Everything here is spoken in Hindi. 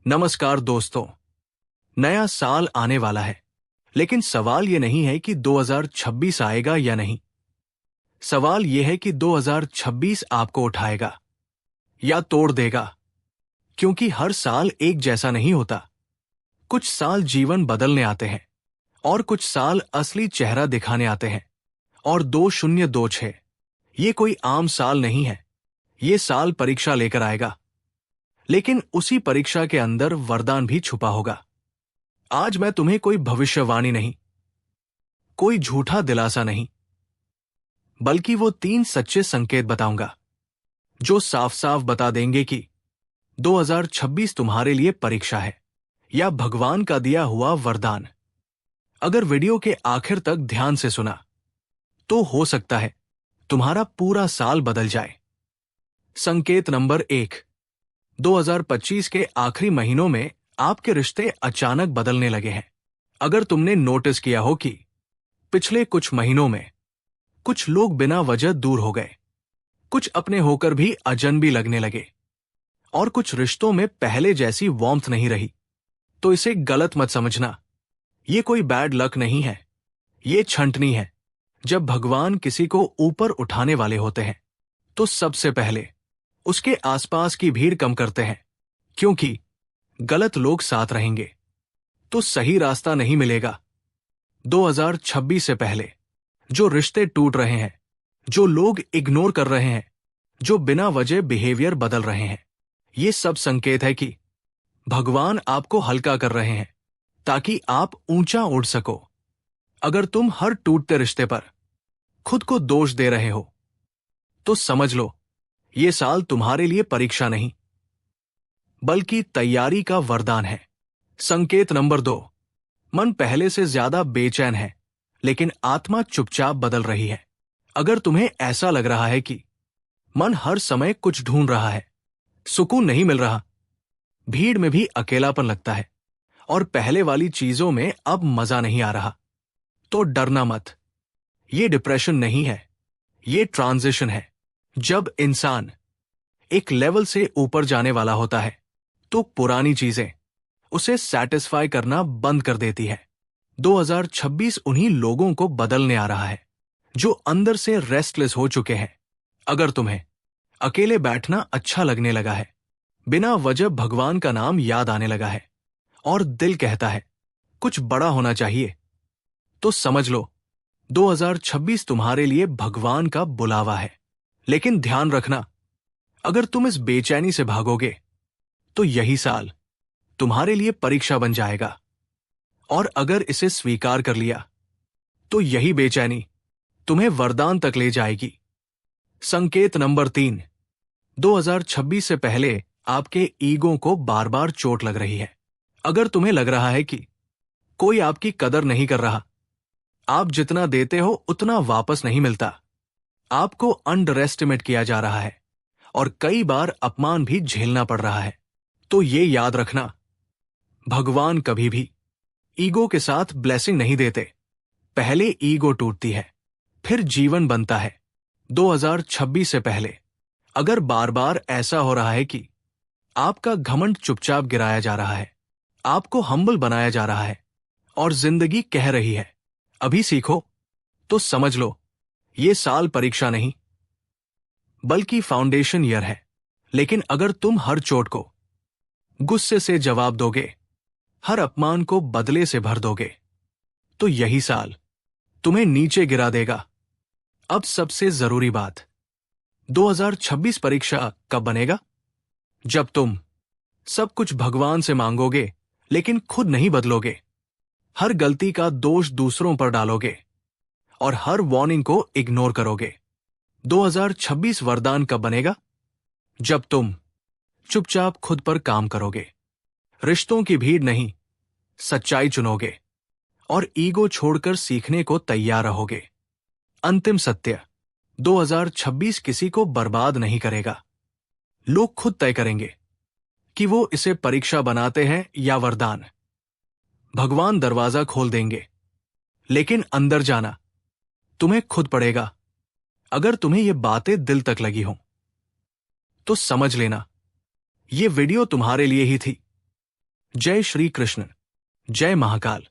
नमस्कार दोस्तों। नया साल आने वाला है, लेकिन सवाल ये नहीं है कि 2026 आएगा या नहीं। सवाल ये है कि 2026 आपको उठाएगा या तोड़ देगा, क्योंकि हर साल एक जैसा नहीं होता। कुछ साल जीवन बदलने आते हैं और कुछ साल असली चेहरा दिखाने आते हैं। और 2026 ये कोई आम साल नहीं है। ये साल परीक्षा लेकर आएगा, लेकिन उसी परीक्षा के अंदर वरदान भी छुपा होगा। आज मैं तुम्हें कोई भविष्यवाणी नहीं, कोई झूठा दिलासा नहीं, बल्कि वो 3 सच्चे संकेत बताऊंगा जो साफ साफ बता देंगे कि 2026 तुम्हारे लिए परीक्षा है या भगवान का दिया हुआ वरदान। अगर वीडियो के आखिर तक ध्यान से सुना तो हो सकता है तुम्हारा पूरा साल बदल जाए। संकेत नंबर 1, 2025 के आखिरी महीनों में आपके रिश्ते अचानक बदलने लगे हैं। अगर तुमने नोटिस किया हो कि पिछले कुछ महीनों में कुछ लोग बिना वजह दूर हो गए, कुछ अपने होकर भी अजनबी लगने लगे, और कुछ रिश्तों में पहले जैसी वार्मथ नहीं रही, तो इसे गलत मत समझना। ये कोई बैड लक नहीं है, ये छंटनी है। जब भगवान किसी को ऊपर उठाने वाले होते हैं तो सबसे पहले उसके आसपास की भीड़ कम करते हैं, क्योंकि गलत लोग साथ रहेंगे तो सही रास्ता नहीं मिलेगा। 2026 से पहले जो रिश्ते टूट रहे हैं, जो लोग इग्नोर कर रहे हैं, जो बिना वजह बिहेवियर बदल रहे हैं, ये सब संकेत है कि भगवान आपको हल्का कर रहे हैं ताकि आप ऊंचा उड़ सको। अगर तुम हर टूटते रिश्ते पर खुद को दोष दे रहे हो तो समझ लो ये साल तुम्हारे लिए परीक्षा नहीं, बल्कि तैयारी का वरदान है। संकेत नंबर 2, मन पहले से ज्यादा बेचैन है, लेकिन आत्मा चुपचाप बदल रही है। अगर तुम्हें ऐसा लग रहा है कि मन हर समय कुछ ढूंढ रहा है, सुकून नहीं मिल रहा, भीड़ में भी अकेलापन लगता है, और पहले वाली चीजों में अब मजा नहीं आ रहा, तो डरना मत। ये डिप्रेशन नहीं है, ये ट्रांजिशन है। जब इंसान एक लेवल से ऊपर जाने वाला होता है तो पुरानी चीजें उसे सैटिस्फाई करना बंद कर देती है। 2026 उन्हीं लोगों को बदलने आ रहा है जो अंदर से रेस्टलेस हो चुके हैं। अगर तुम्हें अकेले बैठना अच्छा लगने लगा है, बिना वजह भगवान का नाम याद आने लगा है, और दिल कहता है कुछ बड़ा होना चाहिए, तो समझ लो 2026 तुम्हारे लिए भगवान का बुलावा है। लेकिन ध्यान रखना, अगर तुम इस बेचैनी से भागोगे तो यही साल तुम्हारे लिए परीक्षा बन जाएगा, और अगर इसे स्वीकार कर लिया तो यही बेचैनी तुम्हें वरदान तक ले जाएगी। संकेत नंबर 3, 2026 से पहले आपके ईगो को बार बार चोट लग रही है। अगर तुम्हें लग रहा है कि कोई आपकी कदर नहीं कर रहा, आप जितना देते हो उतना वापस नहीं मिलता, आपको अंडर एस्टिमेट किया जा रहा है और कई बार अपमान भी झेलना पड़ रहा है, तो ये याद रखना, भगवान कभी भी ईगो के साथ ब्लेसिंग नहीं देते। पहले ईगो टूटती है, फिर जीवन बनता है। 2026 से पहले अगर बार बार ऐसा हो रहा है कि आपका घमंड चुपचाप गिराया जा रहा है, आपको हम्बल बनाया जा रहा है, और जिंदगी कह रही है अभी सीखो, तो समझ लो ये साल परीक्षा नहीं, बल्कि फाउंडेशन ईयर है। लेकिन अगर तुम हर चोट को गुस्से से जवाब दोगे, हर अपमान को बदले से भर दोगे, तो यही साल तुम्हें नीचे गिरा देगा। अब सबसे जरूरी बात, 2026 परीक्षा कब बनेगा? जब तुम सब कुछ भगवान से मांगोगे लेकिन खुद नहीं बदलोगे, हर गलती का दोष दूसरों पर डालोगे और हर वार्निंग को इग्नोर करोगे। 2026 वरदान कब बनेगा? जब तुम चुपचाप खुद पर काम करोगे, रिश्तों की भीड़ नहीं, सच्चाई चुनोगे, और ईगो छोड़कर सीखने को तैयार रहोगे। अंतिम सत्य, 2026 किसी को बर्बाद नहीं करेगा। लोग खुद तय करेंगे कि वो इसे परीक्षा बनाते हैं या वरदान। भगवान दरवाजा खोल देंगे, लेकिन अंदर जाना तुम्हें खुद पड़ेगा। अगर तुम्हें ये बातें दिल तक लगी हों तो समझ लेना ये वीडियो तुम्हारे लिए ही थी। जय श्री कृष्ण, जय महाकाल।